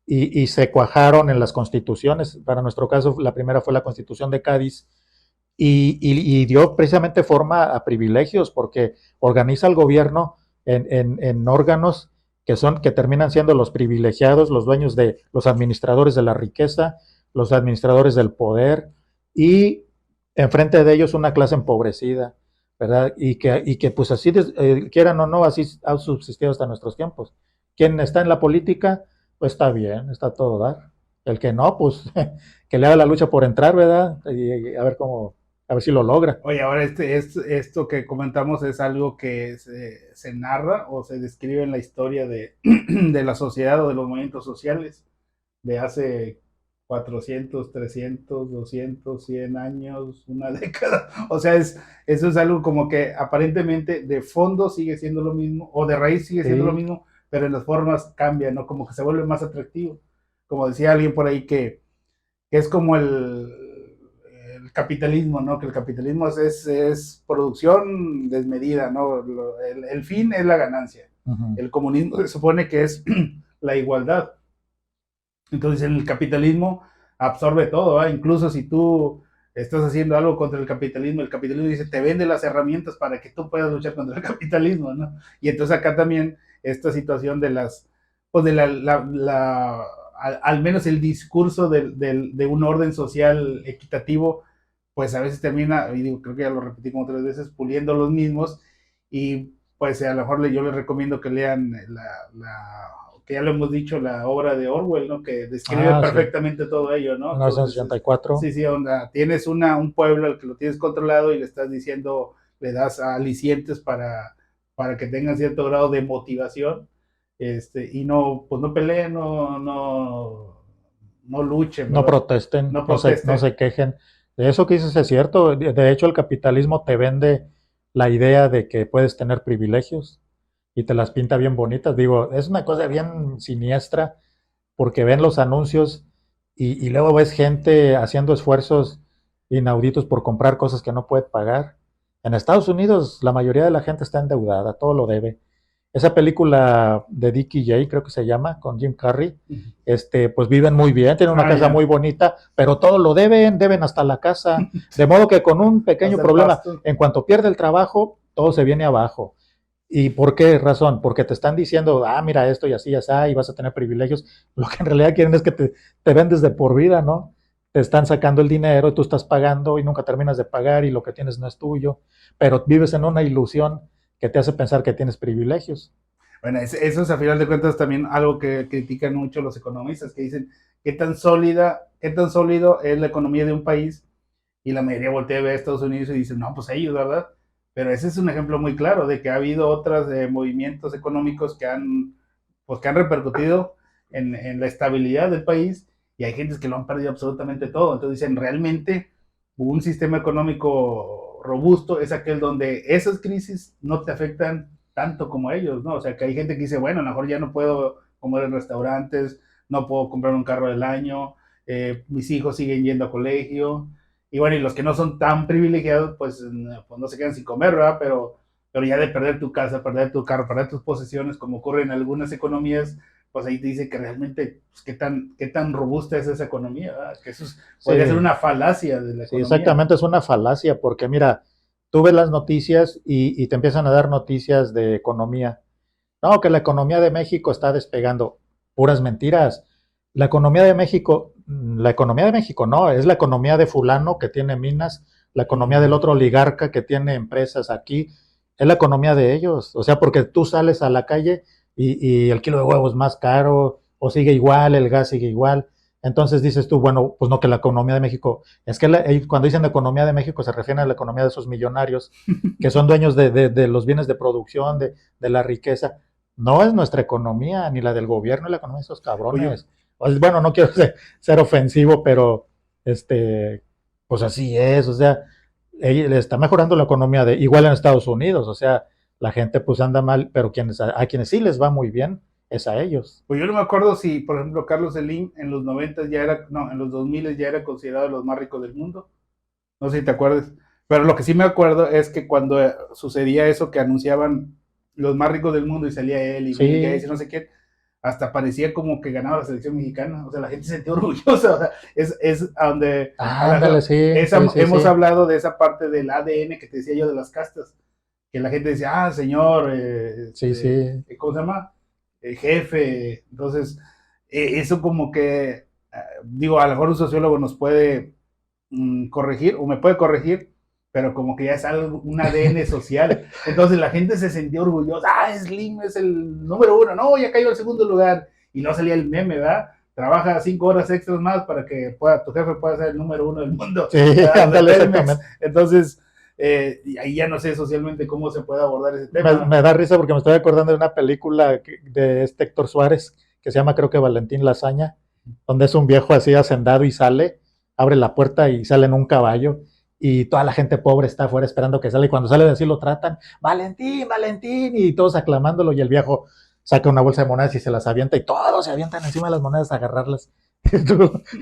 y se cuajaron en las constituciones. Para nuestro caso, la primera fue la Constitución de Cádiz, y dio precisamente forma a privilegios, porque organiza el gobierno en órganos que terminan siendo los privilegiados, los dueños de los administradores de la riqueza, los administradores del poder, y enfrente de ellos una clase empobrecida, ¿verdad? Y que pues así, quieran o no, así ha subsistido hasta nuestros tiempos. Quien está en la política, pues está bien, está todo dar. El que no, pues que le haga la lucha por entrar, ¿verdad? Y a ver si lo logra. Oye, ahora esto que comentamos es algo que se narra o se describe en la historia de la sociedad o de los movimientos sociales de hace 400, 300, 200, 100 años, una década. O sea, eso es algo como que aparentemente de fondo sigue siendo lo mismo o de raíz sigue siendo lo Sí, mismo, pero en las formas cambian, ¿no? Como que se vuelve más atractivo. Como decía alguien por ahí que es como el capitalismo, ¿no? Que el capitalismo es producción desmedida, ¿no? El fin es la ganancia. uh -huh. El comunismo se supone que es la igualdad. Entonces el capitalismo absorbe todo, ¿eh? Incluso si tú estás haciendo algo contra el capitalismo dice, te vende las herramientas para que tú puedas luchar contra el capitalismo, ¿no? Y entonces acá también esta situación de las, pues de al menos el discurso de un orden social equitativo, pues a veces termina, y digo, creo que ya lo repetimos otras veces, puliendo los mismos, y pues a lo mejor yo les recomiendo que lean que ya lo hemos dicho, la obra de Orwell, ¿no? Que describe Ah, sí, perfectamente todo ello, ¿no? Entonces, 1984. sí, sí, onda, tienes un pueblo al que lo tienes controlado y le estás diciendo, le das alicientes para que tengan cierto grado de motivación, y no, pues no peleen, no luchen, No ¿verdad? protesten, No no protesten. se quejen. De eso que dices es cierto. De hecho, el capitalismo te vende la idea de que puedes tener privilegios y te las pinta bien bonitas. Digo, es una cosa bien siniestra porque ven los anuncios y luego ves gente haciendo esfuerzos inauditos por comprar cosas que no puede pagar. En Estados Unidos la mayoría de la gente está endeudada, todo lo debe. Esa película de Dickie Jay, creo que se llama, con Jim Carrey, pues viven muy bien, tienen una Ah, casa muy ya. bonita, pero todo lo deben, deben hasta la casa. De modo que con un pequeño Hasta el problema, pasto. en cuanto pierde el trabajo, todo se viene abajo. ¿Y por qué razón? Porque te están diciendo, ah, mira esto y así, ya está, y vas a tener privilegios. Lo que en realidad quieren es que te vendes de por vida, ¿no? Te están sacando el dinero y tú estás pagando y nunca terminas de pagar y lo que tienes no es tuyo, pero vives en una ilusión que te hace pensar que tienes privilegios. Bueno, eso es a final de cuentas también algo que critican mucho los economistas, que dicen qué tan sólido es la economía de un país, y la mayoría voltea a ver a Estados Unidos y dice, no, pues ellos, ¿verdad? Pero ese es un ejemplo muy claro de que ha habido otros movimientos económicos pues, que han repercutido la estabilidad del país, y hay gentes que lo han perdido absolutamente todo. Entonces dicen, realmente un sistema económico robusto es aquel donde esas crisis no te afectan tanto como ellos, ¿no? O sea, que hay gente que dice, bueno, a lo mejor ya no puedo comer en restaurantes, no puedo comprar un carro del año, mis hijos siguen yendo a colegio, y bueno, y los que no son tan privilegiados, pues no se quedan sin comer, ¿verdad? Pero ya de perder tu casa, perder tu carro, perder tus posesiones, como ocurre en algunas economías, pues ahí te dice que realmente, pues, qué tan robusta es esa economía, ¿verdad? Que podría ser Sí, una falacia de la sí, economía. exactamente, es una falacia, porque mira, tú ves las noticias y te empiezan a dar noticias de economía. No, que la economía de México está despegando. Puras mentiras. La economía de México no, es la economía de fulano que tiene minas, la economía del Mm. otro oligarca que tiene empresas aquí, es la economía de ellos. O sea, porque tú sales a la calle y el kilo de huevo es más caro, o sigue igual, el gas sigue igual. Entonces dices tú, bueno, pues no, que la economía de México, es que cuando dicen economía de México se refieren a la economía de esos millonarios que son dueños de los bienes de producción, de la riqueza. No es nuestra economía, ni la del gobierno, la economía de esos Oye, cabrones. Bueno, no quiero ser ofensivo, pero este, pues así es, o sea, le está mejorando la economía igual en Estados Unidos, o sea, la gente pues anda mal, pero a quienes sí les va muy bien es a ellos. pues yo no me acuerdo si, por ejemplo, Carlos Slim en los 90 ya era, no, en los 2000 ya era considerado de los más ricos del mundo. No sé si te acuerdas. Pero lo que sí me acuerdo es que cuando sucedía eso, que anunciaban los más ricos del mundo y salía él y Bill Gates y Sí, no sé quién, hasta parecía como que ganaba la selección mexicana. O sea, la gente se sentía orgullosa. O sea, es a donde ándale, sí, sí, sí, hemos sí, hablado de esa parte del ADN que te decía yo de las castas. Que la gente decía, ah, señor, sí, sí. ¿cómo se llama? Jefe. Entonces, eso como que, digo, a lo mejor un sociólogo nos puede corregir, o me puede corregir, pero como que ya es algo, un ADN social. Entonces la gente se sentía orgullosa, ah, Slim es el número uno, no, ya cayó al segundo lugar, y no salía el meme, ¿verdad? Trabaja 5 horas extras más para que tu jefe pueda ser el número uno del mundo, Sí, de ándale, Telmex. exactamente. Entonces, y ahí ya no sé socialmente cómo se puede abordar ese tema. Me da risa porque me estoy acordando de una película de Héctor Suárez que se llama creo que Valentín Lasaña, donde es un viejo así hacendado y sale, abre la puerta y sale en un caballo y toda la gente pobre está afuera esperando que salga y cuando sale de así lo tratan, Valentín, Valentín, y todos aclamándolo y el viejo saca una bolsa de monedas y se las avienta y todos se avientan encima de las monedas a agarrarlas.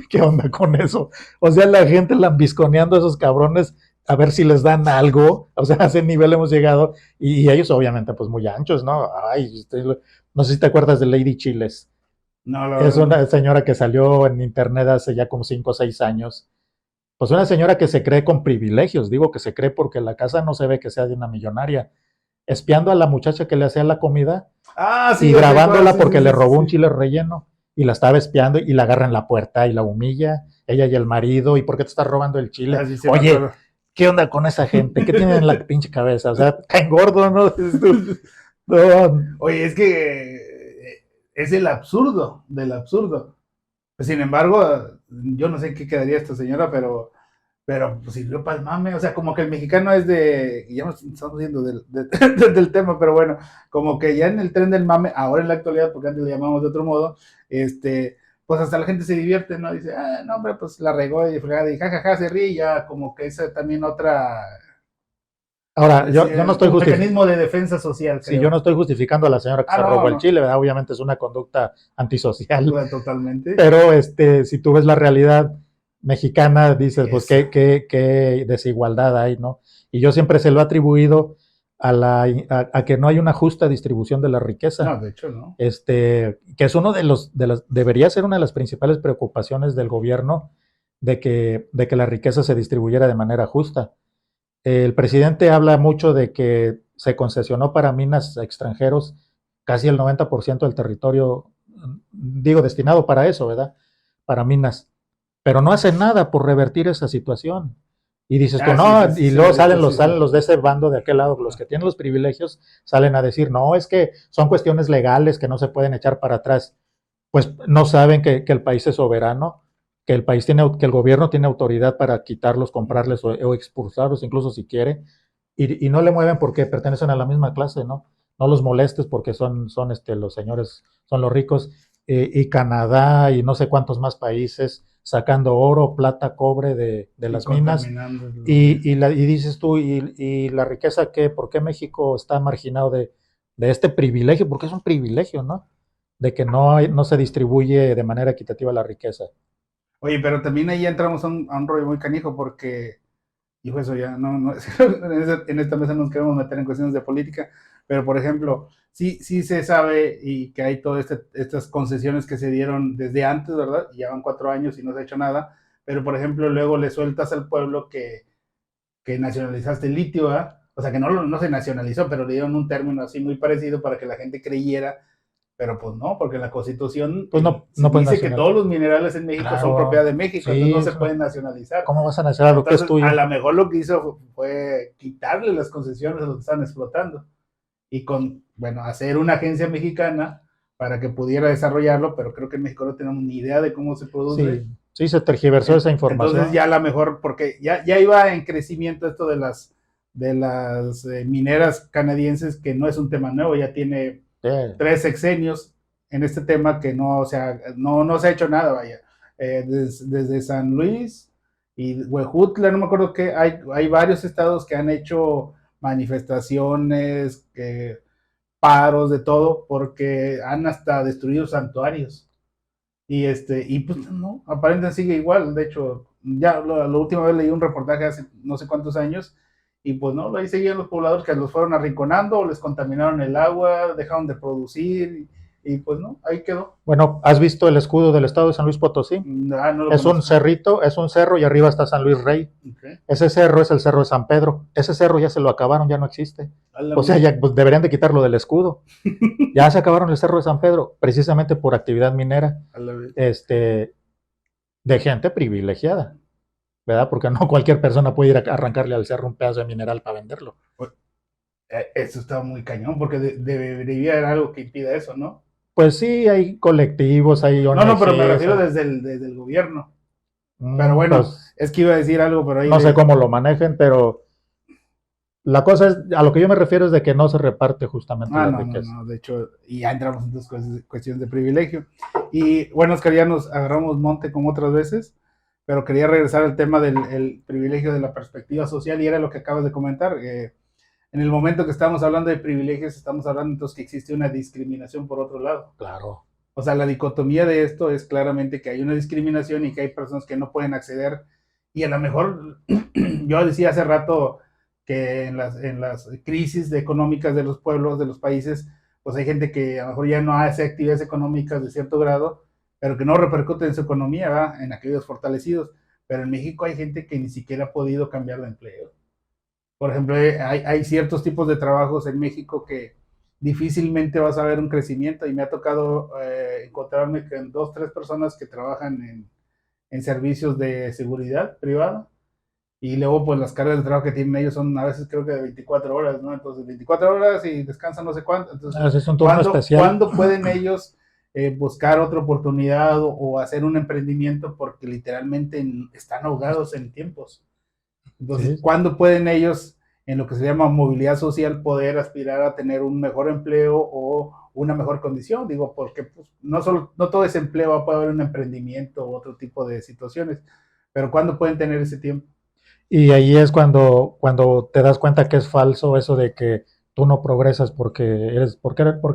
¿Qué onda con eso? O sea, la gente lambisconeando a esos cabrones a ver si les dan algo, o sea, a ese nivel hemos llegado y ellos obviamente pues muy anchos, ¿no? Ay, no sé si te acuerdas de Lady Chiles. No, la Es verdad una no. señora que salió en internet hace ya como 5 o 6 años. Pues una señora que se cree con privilegios, digo que se cree porque la casa no se ve que sea de una millonaria, espiando a la muchacha que le hacía la comida Ah, sí, y ya sé cuál, grabándola sí, sí, porque le sí, sí, robó un sí. chile relleno y la estaba espiando y la agarra en la puerta y la humilla, ella y el marido, ¿y por qué te estás robando el chile? Ah, sí, sí, me Oye, acuerdo. ¿qué onda con esa gente? ¿Qué tienen en la pinche cabeza? O sea, caen gordo, ¿no? Dices tú, no, Oye, es que es el absurdo del absurdo. Sin embargo, yo no sé en qué quedaría esta señora, pero pues sirvió para el mame. O sea, como que el mexicano es de, y ya nos estamos viendo del tema, pero bueno, como que ya en el tren del mame, ahora en la actualidad, porque antes le llamamos de otro modo, pues hasta la gente se divierte, ¿no? Dice, ah, no, hombre, pues la regó y fregada, y jajaja, se ríe, y ya como que esa también otra, ahora, yo no estoy como justificando. mecanismo de defensa social, Si yo no creo. estoy justificando a la señora que Ah, se no, robó el no, chile, ¿verdad? Obviamente es una conducta antisocial, no, totalmente. pero si tú ves la realidad mexicana, dices, pues Eso. qué desigualdad hay, ¿no? Y yo siempre se lo he atribuido a que no hay una justa distribución de la riqueza, No, de hecho, no. que es uno debería ser una de las principales preocupaciones del gobierno de que la riqueza se distribuyera de manera justa. El presidente habla mucho de que se concesionó para minas a extranjeros casi el 90% del territorio, digo, destinado para eso, ¿verdad? Para minas. Pero no hace nada por revertir esa situación. Y dices tú, Ah, sí, sí, no, sí, y se lo luego he visto, salen sí, sí. los de ese bando de aquel lado, los que tienen los privilegios, salen a decir, no, es que son cuestiones legales que no se pueden echar para atrás. Pues no saben que el país es soberano, que el gobierno tiene autoridad para quitarlos, comprarles o expulsarlos, incluso si quiere, y no le mueven porque pertenecen a la misma clase, ¿no? No los molestes porque son los señores, son los ricos, y Canadá y no sé cuántos más países sacando oro, plata, cobre de Y las minas, contaminando el y dices tú, y la riqueza qué, ¿por qué México está marginado de este privilegio? Porque es un privilegio, ¿no? De que no se distribuye de manera equitativa la riqueza. Oye, pero también ahí entramos a un rollo muy canijo porque, hijo, eso ya, no, no, en esta mesa no nos queremos meter en cuestiones de política, pero por ejemplo, sí, sí se sabe y que hay todas estas concesiones que se dieron desde antes, ¿verdad? Y ya van 4 años y no se ha hecho nada, pero por ejemplo, luego le sueltas al pueblo que nacionalizaste el litio, ¿verdad? O sea, que no se nacionalizó, pero le dieron un término así muy parecido para que la gente creyera, pero pues no, porque la Constitución Pues no puedes dice que nacional. todos los minerales en México son propiedad Claro, de México, entonces sí, no se pueden nacionalizar. ¿cómo vas a nacional lo que es Entonces, a tuyo? lo mejor lo que hizo fue quitarle las concesiones a los que están explotando y bueno, hacer una agencia mexicana para que pudiera desarrollarlo, pero creo que en México no tenemos ni idea de cómo se produce. Sí, sí, se tergiversó esa Entonces información. ya a lo mejor, porque ya iba en crecimiento esto de las mineras canadienses, que no es un tema nuevo, ya tiene Sí. 3 sexenios en este tema que no se ha hecho nada, vaya. Desde San Luis y Huejutla, no me acuerdo qué, hay varios estados que han hecho manifestaciones, paros, de todo, porque han hasta destruido santuarios. Y pues no, aparentemente sigue igual. De hecho, ya la última vez leí un reportaje hace no sé cuántos años, y pues no, ahí seguían los pobladores que los fueron arrinconando, o les contaminaron el agua, dejaron de producir, y pues no, ahí quedó. Bueno, ¿has visto el escudo del estado de San Luis Potosí? Ah, no lo Es un conozco. cerrito, es un cerro y arriba está San Luis Rey. Okay. Ese cerro es el cerro de San Pedro. Ese cerro ya se lo acabaron, ya no existe. O sea, ya pues, deberían de quitarlo del escudo. Ya se acabaron el cerro de San Pedro, precisamente por actividad minera, A la vez. este, de gente privilegiada, ¿verdad? Porque no cualquier persona puede ir a arrancarle al cerro un pedazo de mineral para venderlo. Eso está muy cañón, porque debería haber algo que impida eso, ¿no? Pues sí, hay colectivos, hay No, no, pero me ONGs, refiero desde el gobierno. Pero bueno, pues es que iba a decir algo, pero ahí no sé cómo lo manejen, pero la cosa es, a lo que yo me refiero es de que no se reparte justamente Ah, la no, no, riqueza. no, de hecho, y ya entramos en dos cuestiones de privilegio. Y bueno, Oscar, ya nos agarramos monte como otras veces, pero quería regresar al tema del el privilegio de la perspectiva social, y era lo que acabas de comentar. En el momento que estamos hablando de privilegios, estamos hablando entonces que existe una discriminación por otro lado. Claro. O sea, la dicotomía de esto es claramente que hay una discriminación y que hay personas que no pueden acceder. Y a lo mejor, yo decía hace rato que en las crisis económicas de los pueblos, de los países, pues hay gente que a lo mejor ya no hace actividades económicas de cierto grado, pero que no repercute en su economía, ¿verdad? En aquellos fortalecidos. Pero en México hay gente que ni siquiera ha podido cambiar de empleo. Por ejemplo, hay ciertos tipos de trabajos en México que difícilmente vas a ver un crecimiento y me ha tocado encontrarme con dos, tres personas que trabajan en servicios de seguridad privada y luego pues las cargas de trabajo que tienen ellos son a veces creo que de 24 horas, ¿no? Entonces 24 horas y descansan no sé cuánto. Entonces, Es un turno especial. ¿cuándo pueden ellos buscar otra oportunidad o hacer un emprendimiento porque literalmente están ahogados en tiempos? Entonces, Sí. ¿cuándo pueden ellos, en lo que se llama movilidad social, poder aspirar a tener un mejor empleo o una mejor condición? Digo, porque pues, no todo ese empleo va a poder haber un emprendimiento u otro tipo de situaciones, pero ¿cuándo pueden tener ese tiempo? Y ahí es cuando te das cuenta que es falso eso de que tú no progresas porque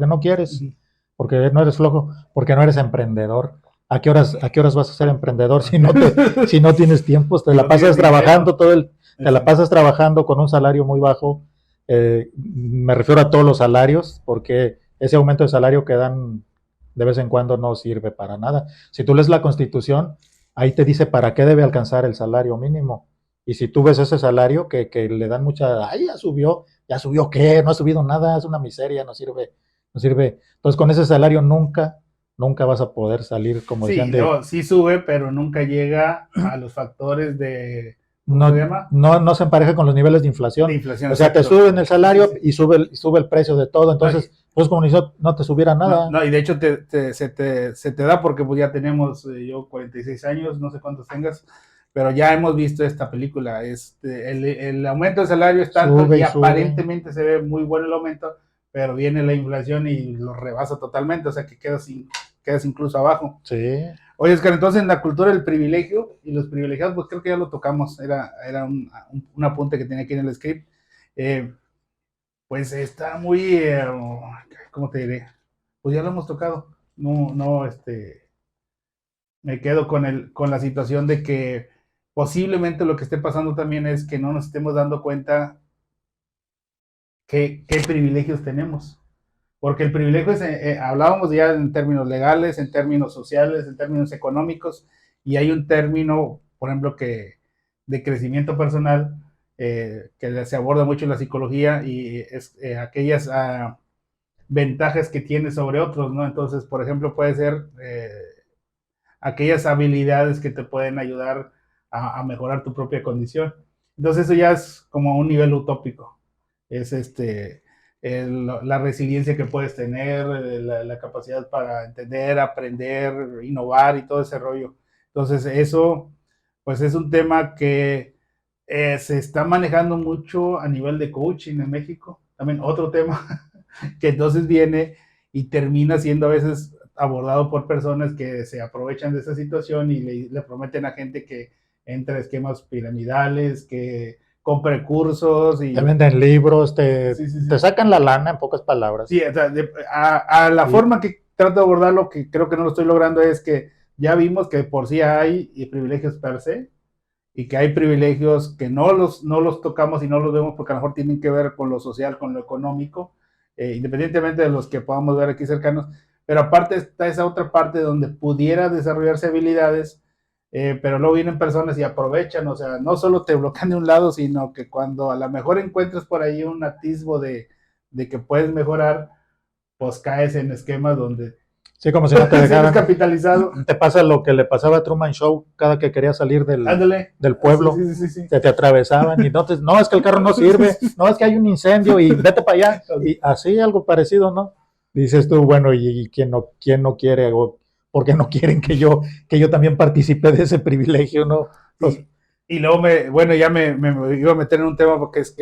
no quieres, Ujú. porque no eres flojo, porque no eres emprendedor. ¿A qué horas vas a ser emprendedor si no tienes tiempo? Te Si la no tienes pasas trabajando dinero. te la pasas trabajando con un salario muy bajo. Me refiero a todos los salarios, porque ese aumento de salario que dan de vez en cuando no sirve para nada. Si tú lees la Constitución, ahí te dice para qué debe alcanzar el salario mínimo. Y si tú ves ese salario que le dan mucha, ay, ya subió qué, no ha subido nada, es una miseria, no sirve, no sirve. Entonces con ese salario nunca vas a poder salir, como decían, Sí, luego sí sube, pero nunca llega a los factores de, ¿cómo se llama? no se empareja con los niveles de De inflación. inflación, O sea, te exacto. suben el Sí, sí, salario sí. y sube el precio de todo. No, Entonces, pues como si no te subiera no, nada. no, y de hecho se te da porque pues ya tenemos yo 46 años, no sé cuántos tengas, pero ya hemos visto esta película. El aumento de salario es tanto Sube y y sube. aparentemente se ve muy bueno el aumento, pero viene la inflación y lo rebasa totalmente, o sea que quedas incluso abajo. Sí. Oye, Oscar, entonces en la cultura del privilegio y los privilegiados, pues creo que ya lo tocamos, era un apunte que tenía aquí en el script. Eh, pues está muy, ¿cómo te diré? Pues ya lo hemos tocado. No, no, me quedo con la situación de que posiblemente lo que esté pasando también es que no nos estemos dando cuenta qué privilegios tenemos. Porque el privilegio es, hablábamos ya en términos legales, en términos sociales, en términos económicos, y hay un término, por ejemplo, de crecimiento personal, que se aborda mucho en la psicología y es aquellas ventajas que tiene sobre otros, ¿no? Entonces, por ejemplo, puede ser aquellas habilidades que te pueden ayudar a mejorar tu propia condición. Entonces, eso ya es como un nivel utópico. Es la resiliencia que puedes tener, la capacidad para entender, aprender, innovar y todo ese rollo. Entonces, eso, pues es un tema que se está manejando mucho a nivel de coaching en México. También otro tema que entonces viene y termina siendo a veces abordado por personas que se aprovechan de esa situación y le prometen a gente que entre a esquemas piramidales, que compre cursos Te y venden libros, te, sí, sí, te sí. sacan la lana en pocas Sí, palabras. o sea, a la Y, forma que trato de abordarlo, que creo que no lo estoy logrando, es que ya vimos que por sí hay privilegios per se y que hay privilegios que no los tocamos y no los vemos porque a lo mejor tienen que ver con lo social, con lo económico, independientemente de los que podamos ver aquí cercanos. Pero aparte está esa otra parte donde pudiera desarrollarse habilidades, pero luego vienen personas y aprovechan, o sea, no solo te bloquean de un lado, sino que cuando a lo mejor encuentras por ahí un atisbo de que puedes mejorar, pues caes en esquemas donde sí, como si no te si eres dejaran. capitalizado, Te pasa lo que le pasaba a Truman Show cada que quería salir ándale, del sí, pueblo. sí, sí, sí. Se te atravesaban y no, es que el carro no sirve, no, es que hay un incendio y vete para allá. Y así algo parecido, ¿no? Dices tú, bueno, ¿y quién no quiere? O ¿por qué no quieren que yo también participe de ese privilegio, no? Pues, Y luego bueno, ya me iba a meter en un tema porque es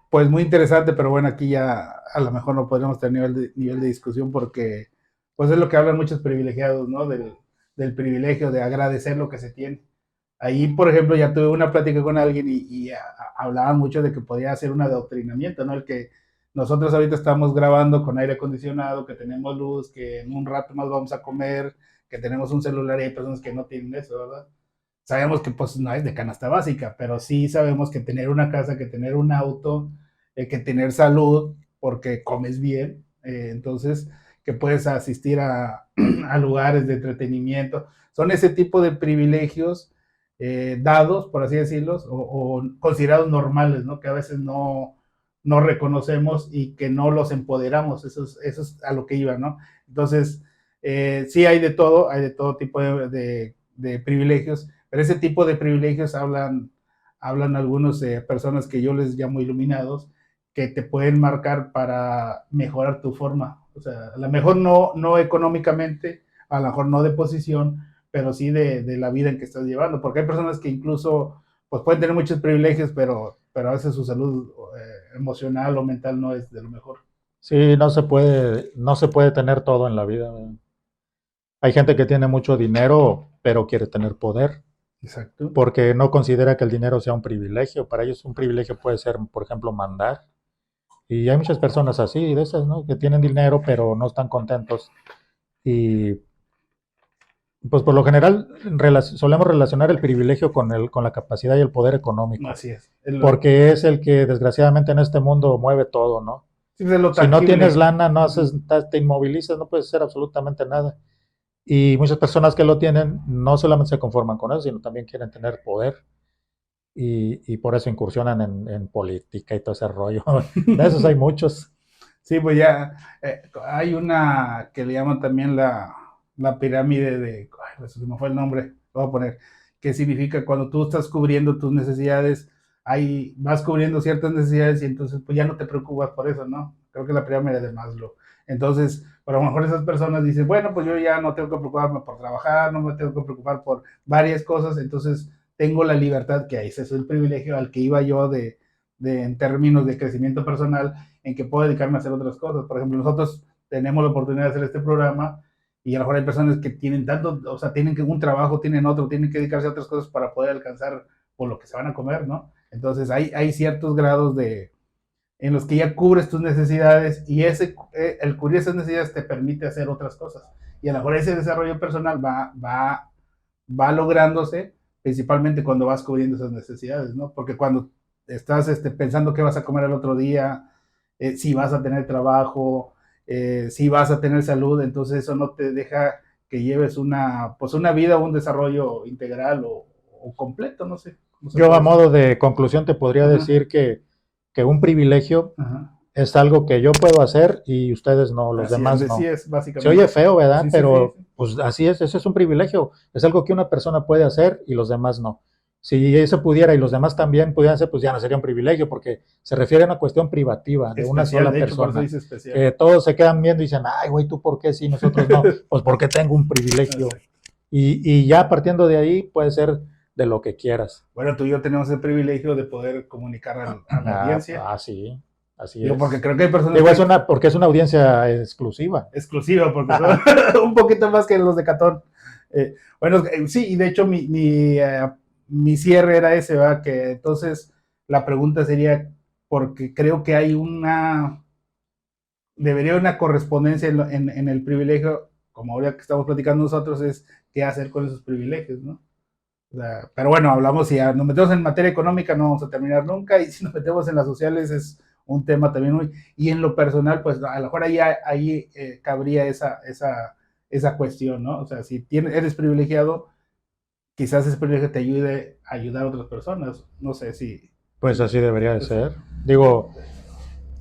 pues muy interesante, pero bueno, aquí ya a lo mejor no podríamos tener nivel de discusión porque pues es lo que hablan muchos privilegiados, ¿no? Del privilegio de agradecer lo que se tiene. Ahí, por ejemplo, ya tuve una plática con alguien y hablaban mucho de que podía hacer un adoctrinamiento, ¿no? El que nosotros ahorita estamos grabando con aire acondicionado, que tenemos luz, que en un rato más vamos a comer, que tenemos un celular y hay personas que no tienen eso, ¿verdad? Sabemos que pues no es de canasta básica, pero sí sabemos que tener una casa, que tener un auto, que tener salud, porque comes bien, entonces que puedes asistir a, a lugares de entretenimiento. Son ese tipo de privilegios dados, por así decirlo, o considerados normales, ¿no? Que a veces no reconocemos y que no los empoderamos. Eso es a lo que iba, ¿no? Entonces, sí hay de todo tipo de privilegios, pero ese tipo de privilegios hablan algunos personas que yo les llamo iluminados, que te pueden marcar para mejorar tu forma. O sea, a lo mejor no económicamente, a lo mejor no de posición, pero sí de la vida en que estás llevando. Porque hay personas que incluso pues pueden tener muchos privilegios, pero a veces su salud emocional o mental no es de lo mejor. Sí, no se puede tener todo en la vida, ¿verdad? Hay gente que tiene mucho dinero, pero quiere tener poder, Exacto. porque no considera que el dinero sea un privilegio. Para ellos un privilegio puede ser, por ejemplo, mandar. Y hay muchas personas así, de esas, ¿no? Que tienen dinero, pero no están contentos. Y pues por lo general solemos relacionar el privilegio con la capacidad y el poder económico, Así es. porque es el que desgraciadamente en este mundo mueve todo, ¿no? Sí, es lo Si no tienes tangible. lana, no haces, te inmovilizas, no puedes hacer absolutamente nada. Y muchas personas que lo tienen no solamente se conforman con eso, sino también quieren tener poder y por eso incursionan en política y todo ese rollo. De esos hay muchos. Sí, pues ya hay una que le llaman también la pirámide ay, pues se me fue el nombre, lo voy a poner, que significa cuando tú estás cubriendo tus necesidades, ahí vas cubriendo ciertas necesidades y entonces pues ya no te preocupas por eso, ¿no? Creo que es la pirámide de Maslow. Entonces, a lo mejor esas personas dicen, bueno, pues yo ya no tengo que preocuparme por trabajar, no me tengo que preocupar por varias cosas, entonces tengo la libertad, que ese es el privilegio al que iba yo en términos de crecimiento personal, en que puedo dedicarme a hacer otras cosas. Por ejemplo, nosotros tenemos la oportunidad de hacer este programa y a lo mejor hay personas que tienen tanto, o sea, tienen que un trabajo, tienen otro, tienen que dedicarse a otras cosas para poder alcanzar por lo que se van a comer, ¿no? Entonces hay ciertos grados en los que ya cubres tus necesidades y el cubrir esas necesidades te permite hacer otras cosas. Y a lo mejor ese desarrollo personal va lográndose principalmente cuando vas cubriendo esas necesidades, ¿no? Porque cuando estás pensando qué vas a comer el otro día, si vas a tener trabajo, si vas a tener salud, entonces eso no te deja que lleves pues una vida o un desarrollo integral o completo, no sé cómo se Yo a puede decir. modo de conclusión te podría Ajá, decir que un privilegio ajá. es algo que yo puedo hacer y ustedes no, los Así es, demás sí no. es, Se oye básicamente. feo, ¿verdad? Sí, sí, sí, Pero sí. pues así es, eso es un privilegio. Es algo que una persona puede hacer y los demás no. Si eso pudiera y los demás también pudieran hacer, pues ya no sería un privilegio, porque se refiere a una cuestión privativa de una Especial, sola de hecho, por eso persona. dice especial. Que todos se quedan viendo y dicen, ay, güey, ¿tú por qué sí, nosotros no? Pues porque tengo un privilegio. Exacto. Y ya partiendo de ahí puede ser de lo que quieras. Bueno, tú y yo tenemos el privilegio de poder comunicar a la audiencia. Sí, así Digo, porque es. creo que hay personas Digo, que porque es una audiencia exclusiva. exclusiva, porque son un poquito más que los de Catón. Bueno, sí, y de hecho mi cierre era ese, ¿verdad? Que entonces la pregunta sería, porque creo que debería haber una correspondencia en el privilegio, como ahora que estamos platicando nosotros, es qué hacer con esos privilegios, ¿no? O sea, pero bueno, hablamos, si nos metemos en materia económica no vamos a terminar nunca, y si nos metemos en las sociales es un tema también muy, y en lo personal, pues a lo mejor ahí cabría esa cuestión, ¿no? O sea, si eres privilegiado, quizás ese privilegio te ayude a ayudar a otras personas, no sé Pues si así debería de pues, ser. Digo,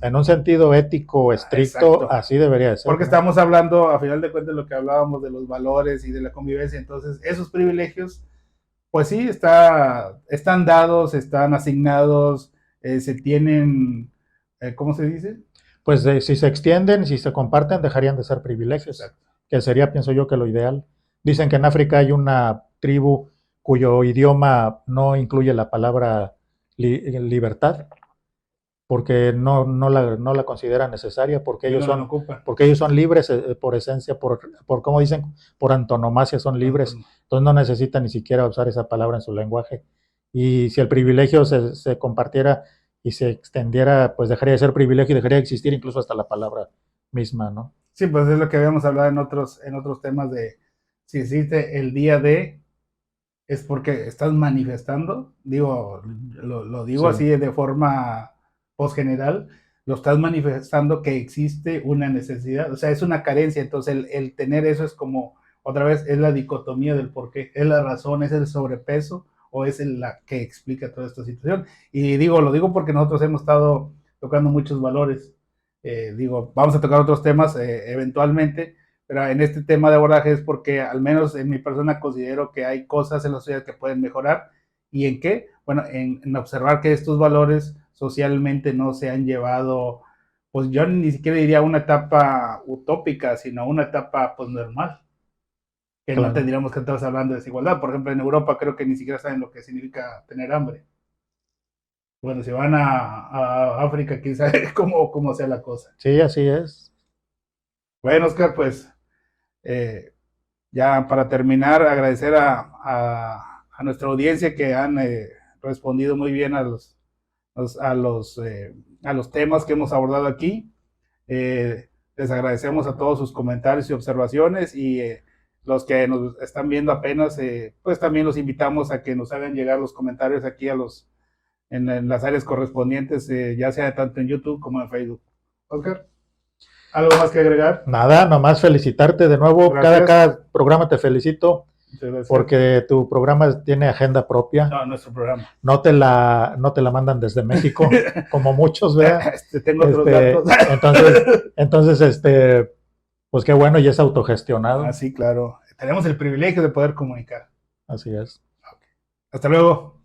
en un sentido ético estricto, exacto, así debería de ser, porque ¿no? estamos hablando, a final de cuentas, lo que hablábamos de los valores y de la convivencia, entonces esos privilegios pues sí, están dados, están asignados, se tienen, ¿cómo se dice? Pues si se extienden, si se comparten, dejarían de ser privilegios, Exacto. que sería, pienso yo, que lo ideal. Dicen que en África hay una tribu cuyo idioma no incluye la palabra libertad, porque no la consideran necesaria, Y no la ocupa. porque ellos son libres por esencia, como dicen, por antonomasia son libres, Tanto, entonces no necesitan ni siquiera usar esa palabra en su lenguaje. Y si el privilegio se compartiera y se extendiera, pues dejaría de ser privilegio y dejaría de existir incluso hasta la palabra misma, ¿no? sí, pues es lo que habíamos hablado en otros temas de si existe el día de, es porque estás manifestando, digo, lo digo Sí. así de forma post general, lo estás manifestando que existe una necesidad, o sea, es una carencia, entonces el tener eso es como, otra vez, es la dicotomía del por qué, es la razón, es el sobrepeso o es la que explica toda esta situación. Y lo digo porque nosotros hemos estado tocando muchos valores, vamos a tocar otros temas eventualmente, pero en este tema de abordaje es porque al menos en mi persona considero que hay cosas en la sociedad que pueden mejorar. ¿Y en qué? Bueno, en observar que estos valores socialmente no se han llevado, pues yo ni siquiera diría una etapa utópica, sino una etapa pues normal, que no Claro. tendríamos que estar hablando de desigualdad. Por ejemplo, en Europa creo que ni siquiera saben lo que significa tener hambre. Bueno, si van a África, quién sabe cómo sea la cosa. Sí, así es. Bueno, Oscar, pues ya para terminar, agradecer a nuestra audiencia que han respondido muy bien los- a, los, eh, a los temas que hemos abordado aquí. Les agradecemos a todos sus comentarios y observaciones y los que nos están viendo apenas, pues también los invitamos a que nos hagan llegar los comentarios aquí en las áreas correspondientes, ya sea tanto en YouTube como en Facebook. Oscar, ¿algo más que agregar? Nada, nomás felicitarte de nuevo. Gracias. Cada programa te felicito Muchas gracias. porque tu programa tiene agenda propia. No, nuestro programa. No te la mandan desde México, como muchos, ¿verdad? Tengo otros datos. Entonces, pues qué bueno, y es autogestionado. Ah, sí, claro. Tenemos el privilegio de poder comunicar. Así es. Hasta luego.